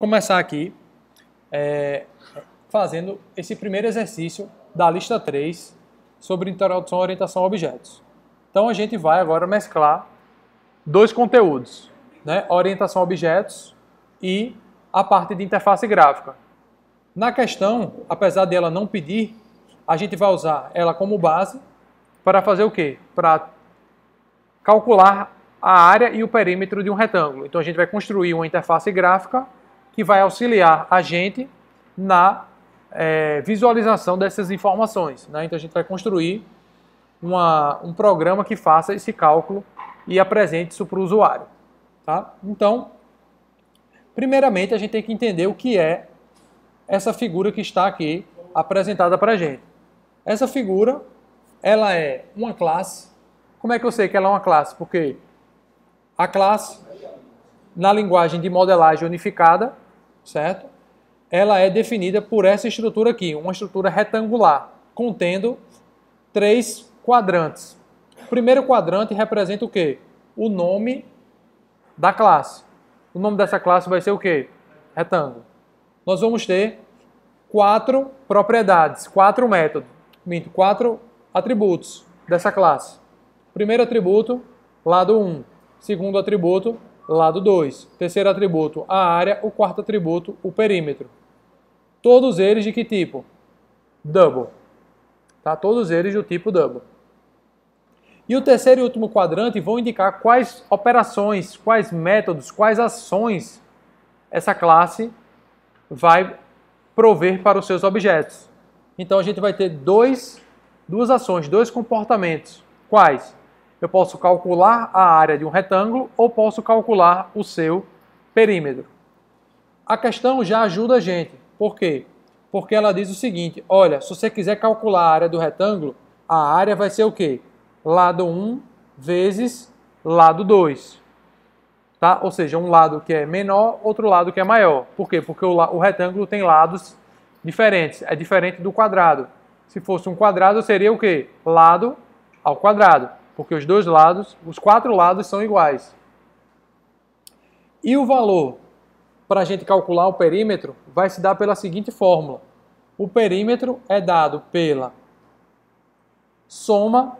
começar aqui fazendo esse primeiro exercício da lista 3 sobre introdução e orientação a objetos. Então a gente vai agora mesclar dois conteúdos, né? Orientação a objetos e a parte de interface gráfica. Na questão, apesar de ela não pedir, a gente vai usar ela como base para fazer o quê? Para calcular a área e o perímetro de um retângulo. Então a gente vai construir uma interface gráfica que vai auxiliar a gente na visualização dessas informações, né? Então a gente vai construir um programa que faça esse cálculo e apresente isso para o usuário. Tá? Então, primeiramente a gente tem que entender o que é essa figura que está aqui apresentada para a gente. Essa figura, ela é uma classe. Como é que eu sei que ela é uma classe? Porque a classe, na linguagem de modelagem unificada, certo? Ela é definida por essa estrutura aqui, uma estrutura retangular, contendo 3 quadrantes. O primeiro quadrante representa o quê? O nome da classe. O nome dessa classe vai ser o quê? Retângulo. Nós vamos ter 4 propriedades, 4 métodos, 4 atributos dessa classe. Primeiro atributo, lado 1. Segundo atributo, lado 2. Terceiro atributo, a área. O quarto atributo, o perímetro. Todos eles de que tipo? Double. Tá? Todos eles do tipo double. E o terceiro e último quadrante vão indicar quais operações, quais métodos, quais ações essa classe vai prover para os seus objetos. Então a gente vai ter duas ações, 2 comportamentos. Quais? Eu posso calcular a área de um retângulo ou posso calcular o seu perímetro. A questão já ajuda a gente. Por quê? Porque ela diz o seguinte, olha, se você quiser calcular a área do retângulo, a área vai ser o quê? Lado 1 vezes lado 2. Tá? Ou seja, um lado que é menor, outro lado que é maior. Por quê? Porque o retângulo tem lados diferentes. É diferente do quadrado. Se fosse um quadrado, seria o quê? Lado ao quadrado. Porque os dois lados, os 4 lados são iguais. E o valor para a gente calcular o perímetro vai se dar pela seguinte fórmula. O perímetro é dado pela soma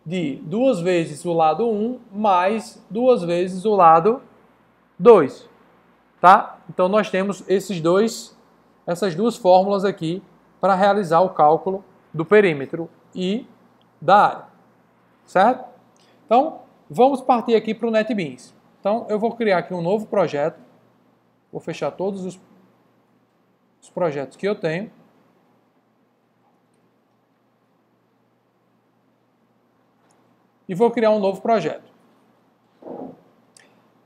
de 2 vezes o lado 1 mais 2 vezes o lado 2. Tá? Então nós temos essas duas fórmulas aqui para realizar o cálculo do perímetro e da área. Certo? Então, vamos partir aqui para o NetBeans. Então, eu vou criar aqui um novo projeto. Vou fechar todos os projetos que eu tenho. E vou criar um novo projeto.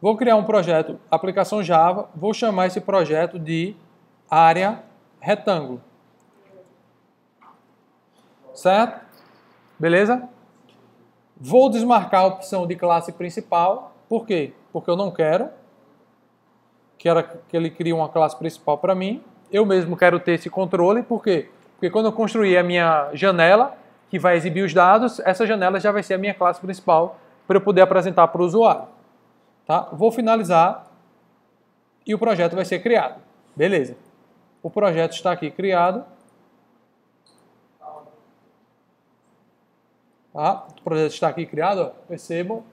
Vou criar um projeto, aplicação Java. Vou chamar esse projeto de área retângulo. Certo? Beleza? Vou desmarcar a opção de classe principal. Por quê? Porque eu não quero que ele crie uma classe principal para mim. Eu mesmo quero ter esse controle. Por quê? Porque quando eu construir a minha janela, que vai exibir os dados, essa janela já vai ser a minha classe principal para eu poder apresentar para o usuário. Tá? Vou finalizar e o projeto vai ser criado. Beleza. O projeto está aqui criado. Tá? O projeto está aqui criado, ó. Percebam,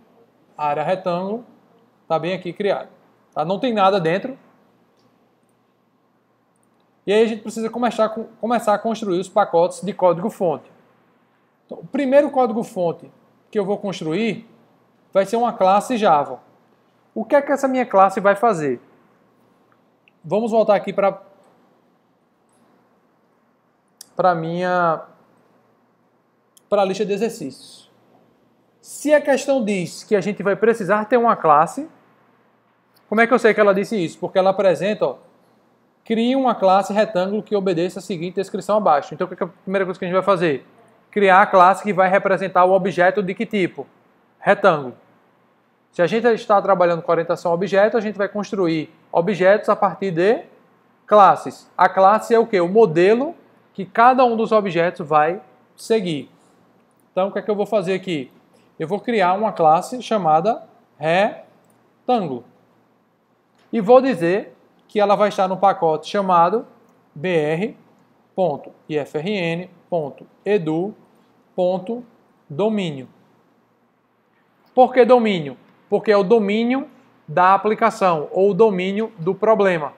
a área retângulo está bem aqui criado. Tá? Não tem nada dentro. E aí a gente precisa começar a construir os pacotes de código-fonte. Então, o primeiro código-fonte que eu vou construir vai ser uma classe Java. O que é que essa minha classe vai fazer? Vamos voltar aqui para a lista de exercícios. Se a questão diz que a gente vai precisar ter uma classe, como é que eu sei que ela disse isso? Porque ela apresenta, ó, crie uma classe retângulo que obedeça a seguinte descrição abaixo. Então, o que é a primeira coisa que a gente vai fazer? Criar a classe que vai representar o objeto de que tipo? Retângulo. Se a gente está trabalhando com orientação a objeto, a gente vai construir objetos a partir de classes. A classe é o quê? O modelo que cada um dos objetos vai seguir. Então, o que é que eu vou fazer aqui? Eu vou criar uma classe chamada retângulo. E vou dizer que ela vai estar no pacote chamado br.ifrn.edu.domínio. Por que domínio? Porque é o domínio da aplicação ou o domínio do problema.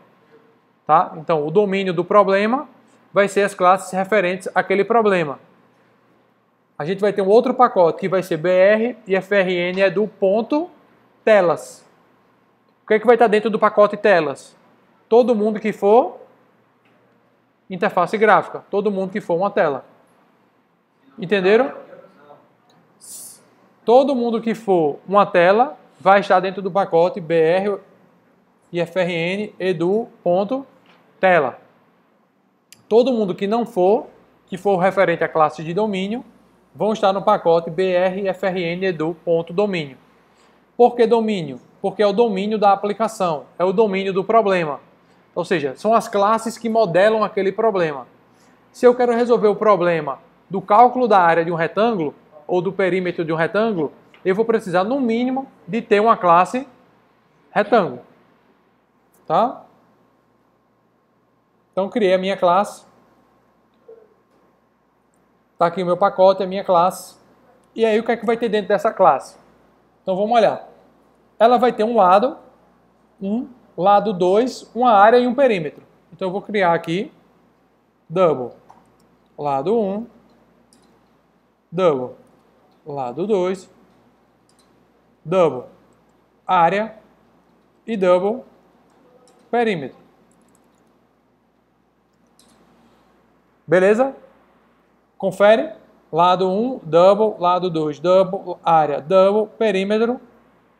Tá? Então, o domínio do problema vai ser as classes referentes àquele problema. A gente vai ter um outro pacote que vai ser br.ifrn.edu.telas. O que é que vai estar dentro do pacote telas? Todo mundo que for interface gráfica, todo mundo que for uma tela. Entenderam? Todo mundo que for uma tela vai estar dentro do pacote br.ifrn.edu.tela. Todo mundo que não for, que for referente à classe de domínio, vão estar no pacote br.ifrn.edu.domínio. Por que domínio? Porque é o domínio da aplicação, é o domínio do problema. Ou seja, são as classes que modelam aquele problema. Se eu quero resolver o problema do cálculo da área de um retângulo, ou do perímetro de um retângulo, eu vou precisar, no mínimo, de ter uma classe retângulo. Tá? Então, criei a minha classe. Está aqui o meu pacote, a minha classe. E aí, o que é que vai ter dentro dessa classe? Então, vamos olhar. Ela vai ter um lado 2, uma área e um perímetro. Então, eu vou criar aqui double lado 1, double lado 2, double área e double perímetro. Beleza? Confere. Lado 1, double, lado 2, double, área, double, perímetro,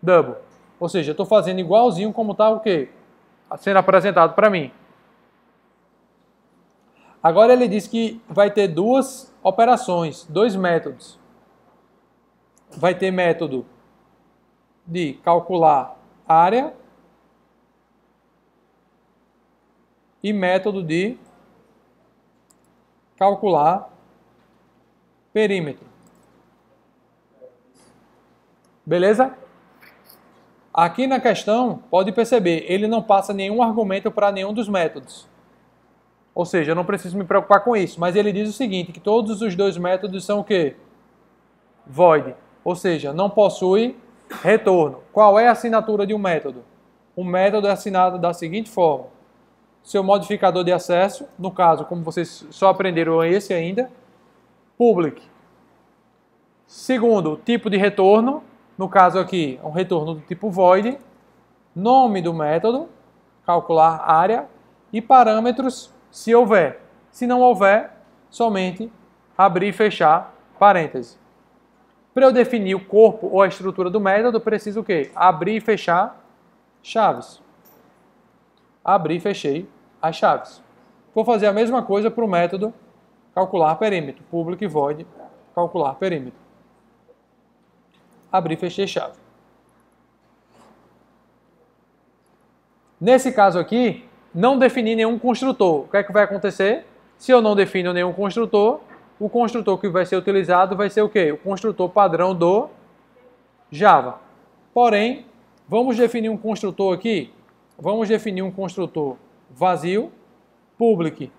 double. Ou seja, eu estou fazendo igualzinho como está o quê? Sendo apresentado para mim. Agora ele diz que vai ter duas operações, dois métodos. Vai ter método de calcular área e método de calcular perímetro. Beleza? Aqui na questão, pode perceber, ele não passa nenhum argumento para nenhum dos métodos. Ou seja, eu não preciso me preocupar com isso. Mas ele diz o seguinte, que todos os dois métodos são o quê? Void. Ou seja, não possui retorno. Qual é a assinatura de um método? O método é assinado da seguinte forma. Seu modificador de acesso, no caso, como vocês só aprenderam esse ainda, public. Segundo, tipo de retorno, no caso aqui, um retorno do tipo void. Nome do método, calcular área e parâmetros, se houver. Se não houver, somente abrir e fechar parênteses. Para eu definir o corpo ou a estrutura do método, eu preciso o quê? Abrir e fechar chaves. Abri e fechei as chaves. Vou fazer a mesma coisa para o método calcular perímetro. Public void calcular perímetro. Abri e fechei chave. Nesse caso aqui, não defini nenhum construtor. O que é que vai acontecer? Se eu não defino nenhum construtor, o construtor que vai ser utilizado vai ser o quê? O construtor padrão do Java. Porém, vamos definir um construtor aqui. Vamos definir um construtor vazio, public.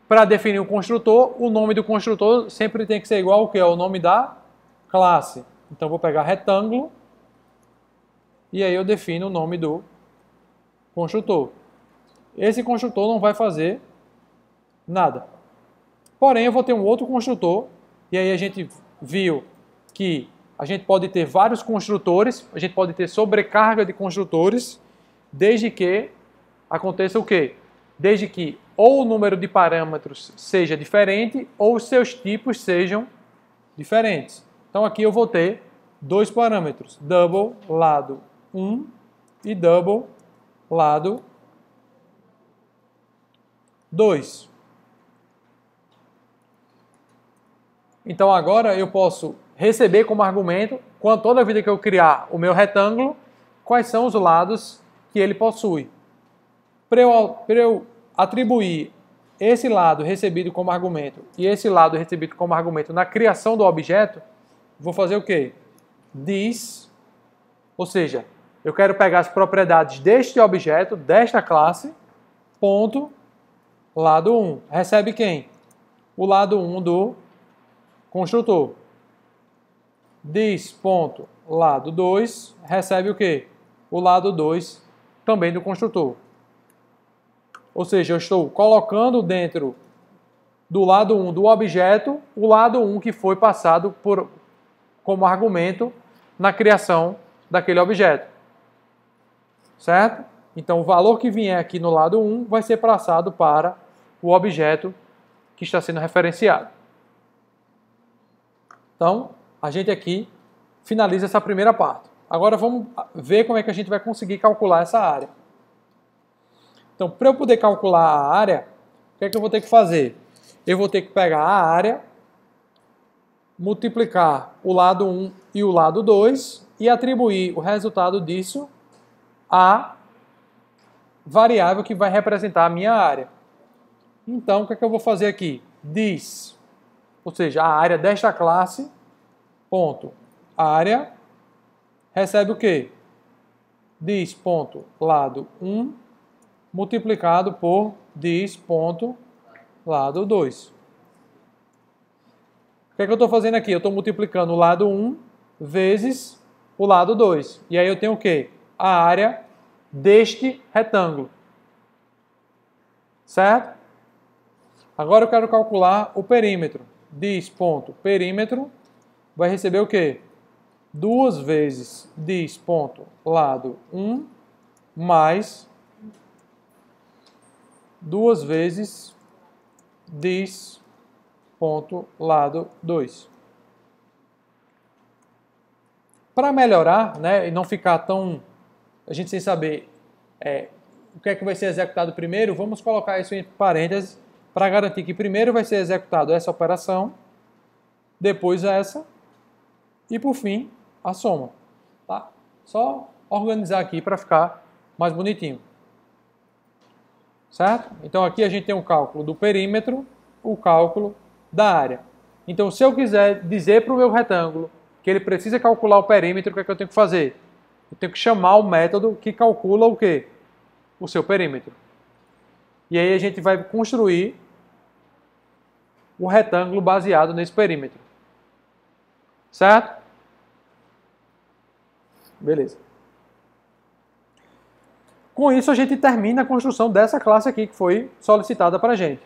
Para definir o construtor, o nome do construtor sempre tem que ser igual ao que é o nome da classe. Então, vou pegar retângulo e aí eu defino o nome do construtor. Esse construtor não vai fazer nada. Porém, eu vou ter um outro construtor e aí a gente viu que a gente pode ter vários construtores, a gente pode ter sobrecarga de construtores, desde que aconteça o quê? Desde que ou o número de parâmetros seja diferente ou os seus tipos sejam diferentes. Então aqui eu vou ter dois parâmetros, double lado 1 e double lado 2. Então agora eu posso receber como argumento, toda vida que eu criar o meu retângulo, quais são os lados que ele possui. Para eu atribuir esse lado recebido como argumento e esse lado recebido como argumento na criação do objeto, vou fazer o quê? This, ou seja, Eu quero pegar as propriedades deste objeto, desta classe, ponto, lado 1. Recebe quem? O lado 1 do construtor. Diz, ponto, lado 2, recebe o quê? O lado 2 também do construtor. Ou seja, eu estou colocando dentro do lado 1 do objeto o lado 1 que foi passado como argumento na criação daquele objeto. Certo? Então, o valor que vier aqui no lado 1 vai ser passado para o objeto que está sendo referenciado. Então, a gente aqui finaliza essa primeira parte. Agora vamos ver como é que a gente vai conseguir calcular essa área. Então, para eu poder calcular a área, o que é que eu vou ter que fazer? Eu vou ter que pegar a área, multiplicar o lado 1 e o lado 2 e atribuir o resultado disso à variável que vai representar a minha área. Então, o que é que eu vou fazer aqui? Diz, ou seja, a área desta classe, ponto, área, recebe o quê? Diz, ponto, lado 1, multiplicado por diz, ponto, lado 2. O que é que eu estou fazendo aqui? Eu estou multiplicando o lado 1 vezes o lado 2. E aí eu tenho o quê? A área deste retângulo. Certo? Agora eu quero calcular o perímetro. Diz, ponto, perímetro, vai receber o quê? 2 vezes diz, ponto, lado 1, mais 2 vezes diz, ponto, lado 2. Para melhorar, né, e não ficar tão... a gente sem saber o que é que vai ser executado primeiro, vamos colocar isso em parênteses para garantir que primeiro vai ser executado essa operação, depois essa, e por fim a soma. Tá? Só organizar aqui para ficar mais bonitinho. Certo? Então aqui a gente tem o cálculo do perímetro, o cálculo da área. Então se eu quiser dizer para o meu retângulo que ele precisa calcular o perímetro, o que é que eu tenho que fazer? Eu tenho que chamar o método que calcula o quê? O seu perímetro. E aí a gente vai construir o retângulo baseado nesse perímetro. Certo? Beleza. Com isso a gente termina a construção dessa classe aqui que foi solicitada para a gente.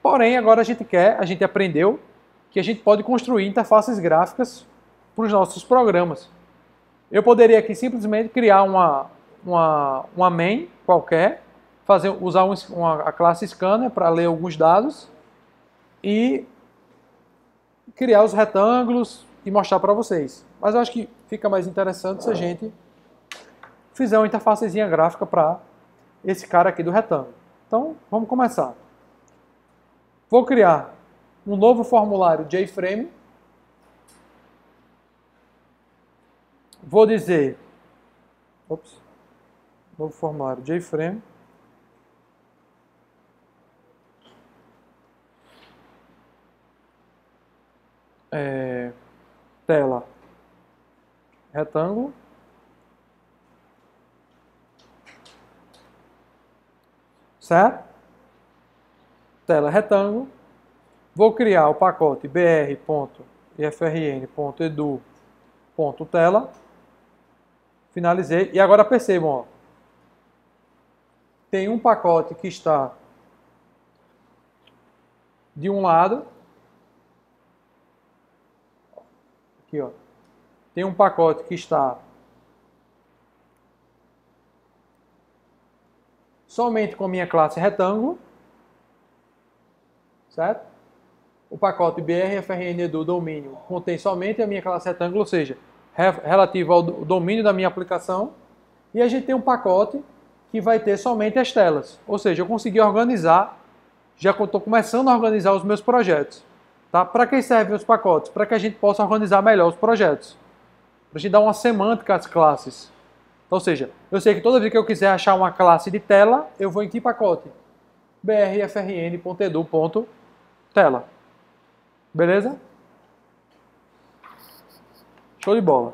Porém, agora a gente aprendeu que a gente pode construir interfaces gráficas para os nossos programas. Eu poderia aqui simplesmente criar uma main qualquer, usar a classe scanner para ler alguns dados e criar os retângulos e mostrar para vocês. Mas eu acho que fica mais interessante se a gente fizer uma interfacezinha gráfica para esse cara aqui do retângulo. Então, vamos começar. Vou criar um novo formulário JFrame. Vou dizer... novo formulário JFrame. Tela retângulo. Certo? Tela retângulo. Vou criar o pacote br.ifrn.edu.tela. Finalizei. E agora percebam, ó, tem um pacote que está de um lado. Aqui, ó. Tem um pacote que está somente com a minha classe retângulo. Certo? O pacote br.frn.edu domínio contém somente a minha classe retângulo, ou seja, relativo ao domínio da minha aplicação. E a gente tem um pacote que vai ter somente as telas. Ou seja, eu consegui organizar, já estou começando a organizar os meus projetos. Tá? Para que servem os pacotes? Para que a gente possa organizar melhor os projetos. Para a gente dar uma semântica às classes. Então, ou seja, eu sei que toda vez que eu quiser achar uma classe de tela, eu vou em que pacote? br.frn.edu.tela. Beleza? Show de bola.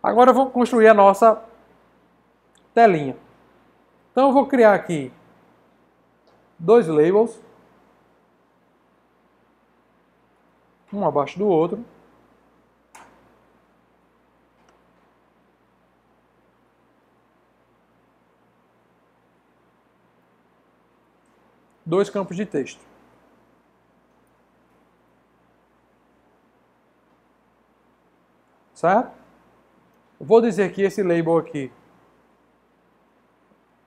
Agora vamos construir a nossa telinha. Então eu vou criar aqui dois labels, um abaixo do outro. Dois campos de texto. Certo? Eu vou dizer que esse label aqui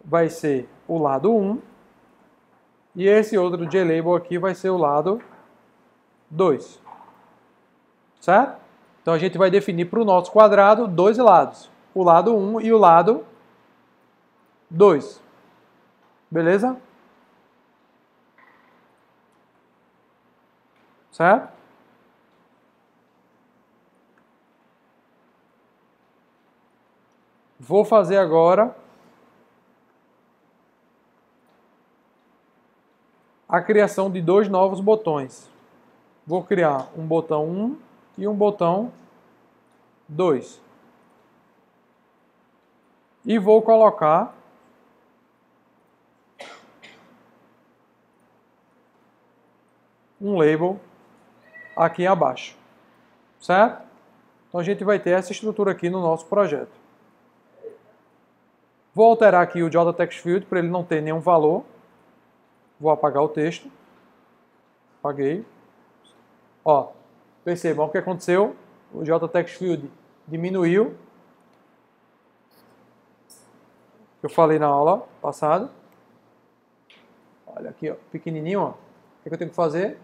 vai ser o lado 1 e esse outro JLabel aqui vai ser o lado 2. Certo? Então a gente vai definir para o nosso quadrado dois lados, o lado 1 e o lado 2. Beleza? Certo? Vou fazer agora a criação de dois novos botões. Vou criar um botão 1 e um botão 2. E vou colocar um label aqui abaixo. Certo? Então a gente vai ter essa estrutura aqui no nosso projeto. Vou alterar aqui o JTextField para ele não ter nenhum valor. Vou apagar o texto. Apaguei. Ó, percebam o que aconteceu. O JTextField diminuiu. Eu falei na aula passada. Olha aqui, ó, pequenininho. Ó. O que eu tenho que fazer?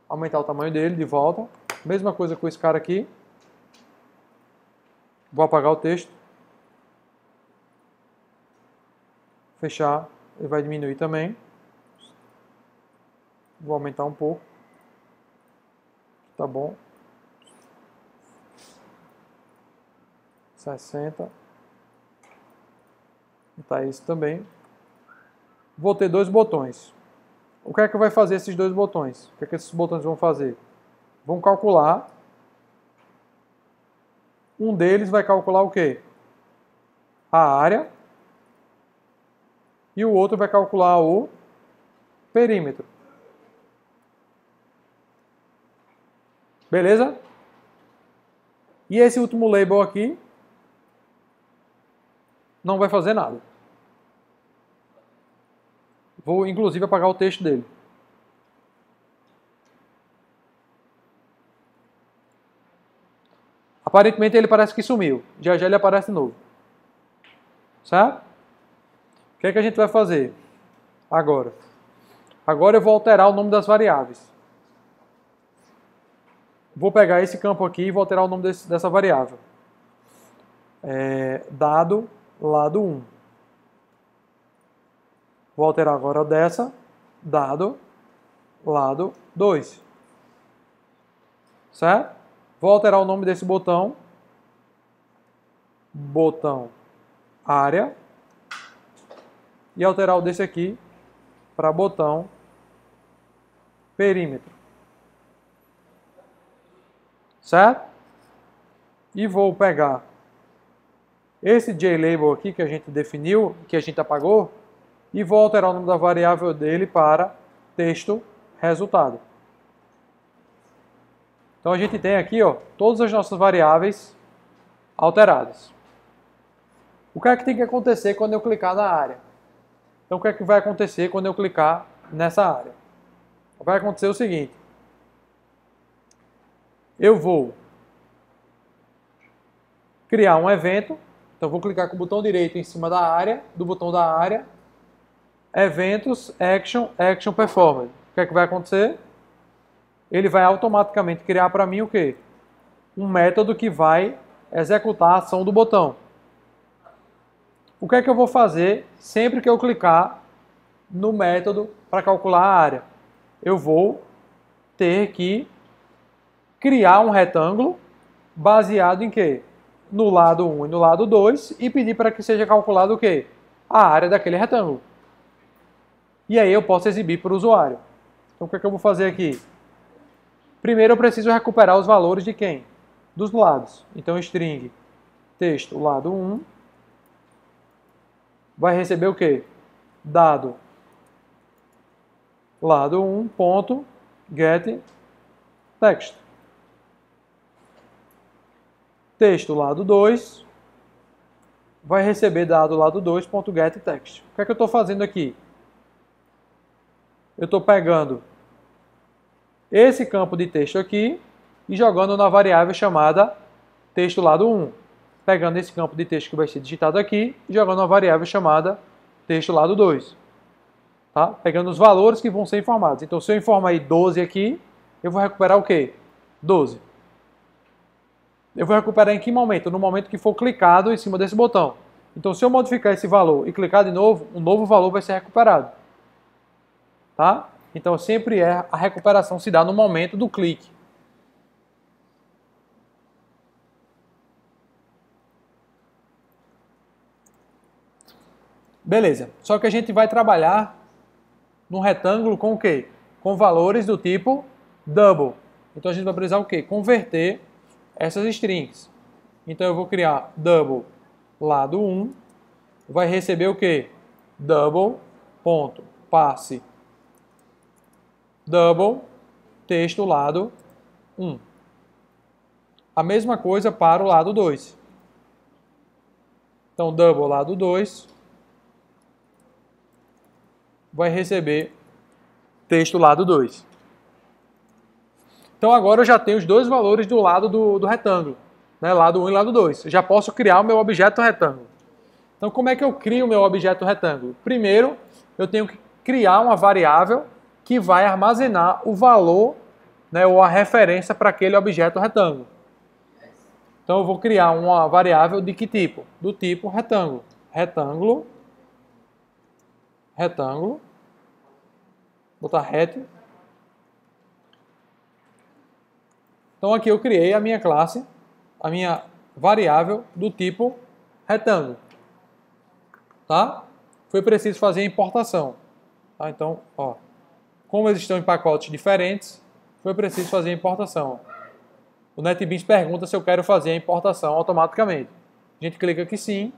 Aumentar o tamanho dele de volta. Mesma coisa com esse cara aqui. Vou apagar o texto. Fechar. Ele vai diminuir também. Vou aumentar um pouco. Tá bom. 60. Tá isso também. Vou ter dois botões. O que é que vai fazer esses dois botões? O que é que esses botões vão fazer? Vão calcular. Um deles vai calcular o quê? A área. E o outro vai calcular o perímetro. Beleza? E esse último label aqui não vai fazer nada. Vou, inclusive, apagar o texto dele. Aparentemente ele parece que sumiu. Já já ele aparece de novo. Certo? O que é que a gente vai fazer agora? Agora eu vou alterar o nome das variáveis. Vou pegar esse campo aqui e vou alterar o nome dessa variável. Dado lado 1. Vou alterar agora dessa, dado lado 2. Certo? Vou alterar o nome desse botão. Botão área. E alterar o desse aqui para botão perímetro. Certo? E vou pegar esse JLabel aqui que a gente definiu, que a gente apagou, e vou alterar o nome da variável dele para texto resultado. Então a gente tem aqui, ó, todas as nossas variáveis alteradas. O que é que tem que acontecer quando eu clicar na área? Então o que é que vai acontecer quando eu clicar nessa área? Vai acontecer o seguinte. Eu vou criar um evento. Então vou clicar com o botão direito em cima da área, do botão da área. Eventos, Action Performance. O que é que vai acontecer? Ele vai automaticamente criar para mim o quê? Um método que vai executar a ação do botão. O que é que eu vou fazer sempre que eu clicar no método para calcular a área? Eu vou ter que criar um retângulo baseado em quê? No lado 1 e no lado 2 e pedir para que seja calculado o quê? A área daquele retângulo. E aí eu posso exibir para o usuário. Então o que é que eu vou fazer aqui? Primeiro eu preciso recuperar os valores de quem? Dos lados. Então string texto lado 1 vai receber o quê? Dado lado 1 ponto get text. Texto lado 2 vai receber dado lado 2 ponto get text. O que é que eu estou fazendo aqui? Eu estou pegando esse campo de texto aqui e jogando na variável chamada texto lado 1. Pegando esse campo de texto que vai ser digitado aqui e jogando na variável chamada texto lado 2. Tá? Pegando os valores que vão ser informados. Então, se eu informar aí 12 aqui, eu vou recuperar o quê? 12. Eu vou recuperar em que momento? No momento que for clicado em cima desse botão. Então, se eu modificar esse valor e clicar de novo, um novo valor vai ser recuperado. Tá? Então, sempre a recuperação se dá no momento do clique. Beleza. Só que a gente vai trabalhar num retângulo com o quê? Com valores do tipo double. Então, a gente vai precisar o quê? Converter essas strings. Então, eu vou criar double lado 1. Vai receber o quê? Double.parse double texto lado 1. A mesma coisa para o lado 2. Então, double lado 2 vai receber texto lado 2. Então, agora eu já tenho os dois valores do lado do retângulo, né? Lado 1 e lado 2. Eu já posso criar o meu objeto retângulo. Então, como é que eu crio o meu objeto retângulo? Primeiro, eu tenho que criar uma variável que vai armazenar o valor, né, ou a referência para aquele objeto retângulo. Então, eu vou criar uma variável de que tipo? Do tipo retângulo. Retângulo. Retângulo. Botar ret. Então, aqui eu criei a minha classe, a minha variável do tipo retângulo. Tá? Foi preciso fazer a importação. Tá? Então, ó, como eles estão em pacotes diferentes, foi preciso fazer a importação. O NetBeans pergunta se eu quero fazer a importação automaticamente. A gente clica que sim,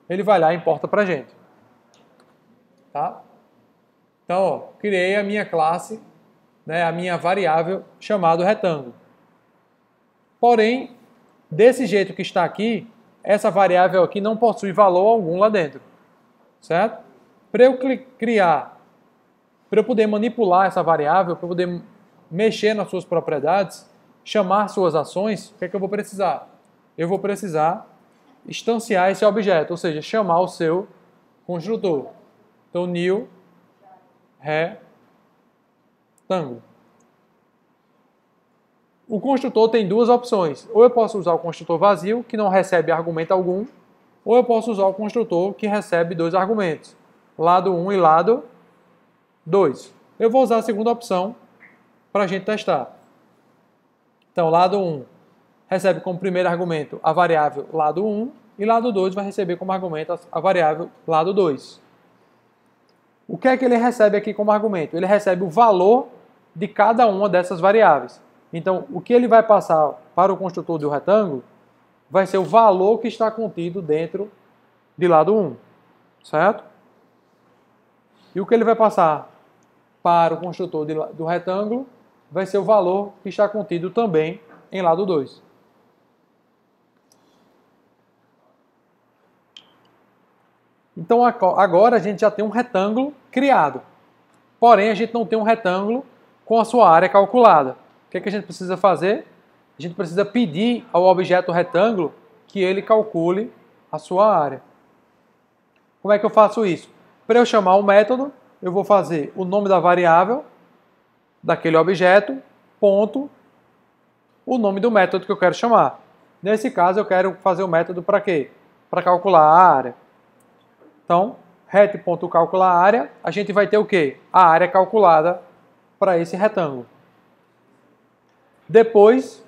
ele vai lá e importa para a gente. Tá? Então, ó, criei a minha classe, né, a minha variável chamada retângulo. Porém, desse jeito que está aqui, essa variável aqui não possui valor algum lá dentro. Certo? Para eu criar, para eu poder manipular essa variável, para eu poder mexer nas suas propriedades, chamar suas ações, o que é que eu vou precisar? Eu vou precisar instanciar esse objeto, ou seja, chamar o seu construtor. Então, new retângulo. O construtor tem duas opções. Ou eu posso usar o construtor vazio, que não recebe argumento algum, ou eu posso usar o construtor que recebe dois argumentos, lado 1 e lado 2. Eu vou usar a segunda opção para a gente testar. Então, lado 1 recebe como primeiro argumento a variável lado 1 e lado 2 vai receber como argumento a variável lado 2. O que é que ele recebe aqui como argumento? Ele recebe o valor de cada uma dessas variáveis. Então, o que ele vai passar para o construtor do retângulo vai ser o valor que está contido dentro de lado 1, certo? E o que ele vai passar para o construtor do retângulo vai ser o valor que está contido também em lado 2. Então, agora a gente já tem um retângulo criado. Porém, a gente não tem um retângulo com a sua área calculada. O que é que a gente precisa fazer? A gente precisa pedir ao objeto retângulo que ele calcule a sua área. Como é que eu faço isso? Para eu chamar o método, eu vou fazer o nome da variável daquele objeto, ponto, o nome do método que eu quero chamar. Nesse caso, eu quero fazer o método para quê? Para calcular a área. Então, ret.calcularárea, a gente vai ter o quê? A área calculada para esse retângulo. Depois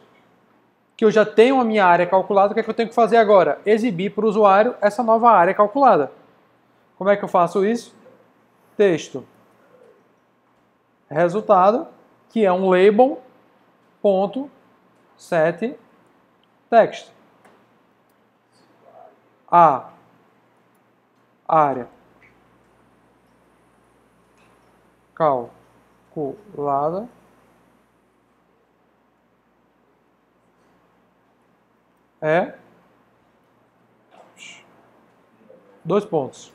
que eu já tenho a minha área calculada, o que é que eu tenho que fazer agora? Exibir para o usuário essa nova área calculada. Como é que eu faço isso? Texto. Resultado, que é um label.setText. a área calculada é 2 pontos.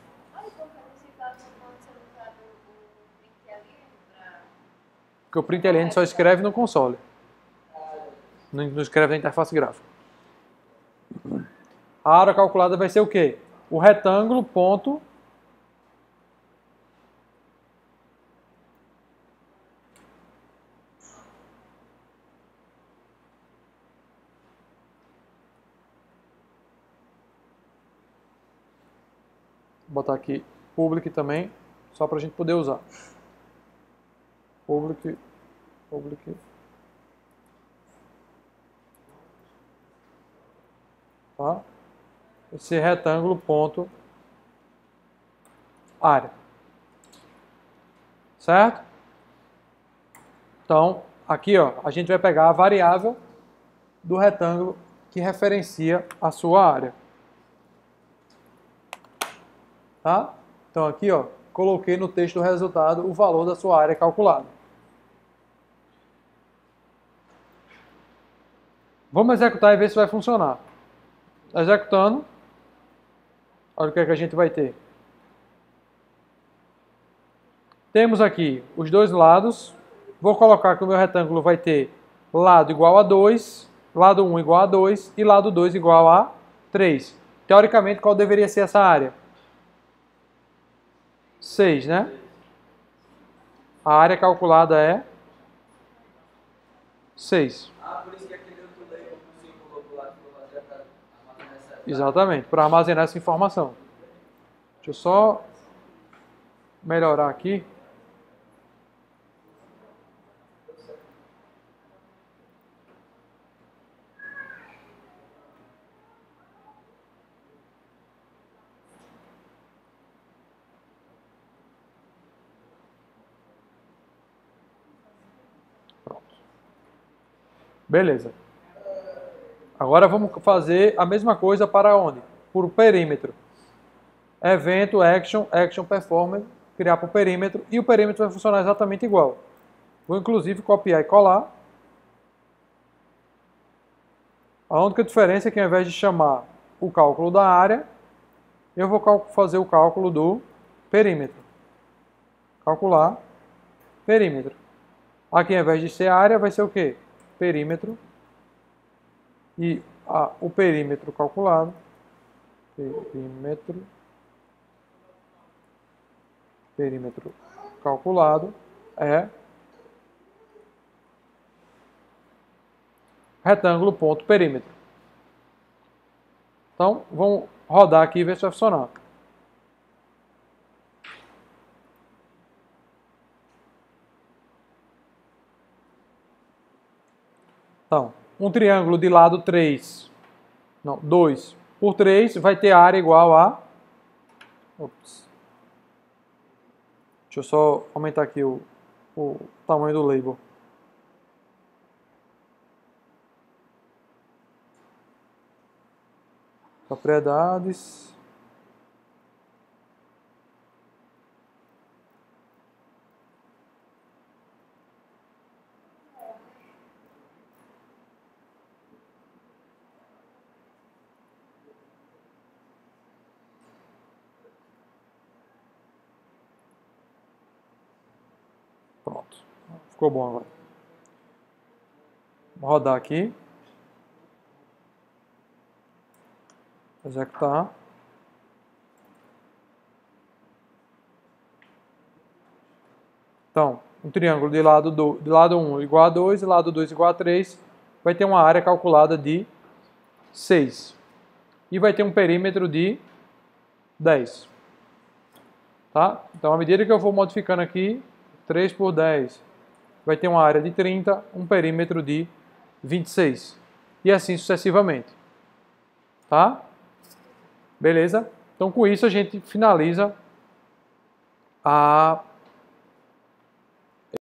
Porque o println só escreve no console. Não escreve na interface gráfica. A área calculada vai ser o quê? O retângulo ponto vou botar aqui public também, só para a gente poder usar. Public. Tá? Esse retângulo ponto área. Certo? Então, aqui ó, a gente vai pegar a variável do retângulo que referencia a sua área. Tá? Então aqui ó, coloquei no texto do resultado o valor da sua área calculada. Vamos executar e ver se vai funcionar. Executando, olha o que é que a gente vai ter. Temos aqui os dois lados. Vou colocar que o meu retângulo vai ter lado igual a 2, lado 1 igual a 2 e lado 2 igual a 3. Teoricamente, qual deveria ser essa área? 6, né? A área calculada é 6. Por isso que aquele outro label que você colocou lá, que eu vou fazer armazenar essa... Exatamente, para armazenar essa informação. Deixa eu só melhorar aqui. Beleza. Agora vamos fazer a mesma coisa para onde? Por perímetro. Evento, action, performance, criar por perímetro. E o perímetro vai funcionar exatamente igual. Vou inclusive copiar e colar. A única diferença é que ao invés de chamar o cálculo da área, eu vou fazer o cálculo do perímetro. Calcular perímetro. Aqui ao invés de ser área, vai ser o quê? Perímetro. E o perímetro calculado. Perímetro calculado é retângulo ponto perímetro. Então, vamos rodar aqui e ver se vai funcionar. Então, um triângulo de lado 2 por 3 vai ter área igual a... Ops. Deixa eu só aumentar aqui o tamanho do label. Propriedades. Pronto. Ficou bom agora. Vou rodar aqui. Executar. Então, um triângulo de lado 1 igual a 2 e lado 2 igual a 3 vai ter uma área calculada de 6. E vai ter um perímetro de 10. Tá? Então, à medida que eu vou modificando aqui, 3 por 10 vai ter uma área de 30, um perímetro de 26. E assim sucessivamente. Tá? Beleza? Então, com isso, a gente finaliza a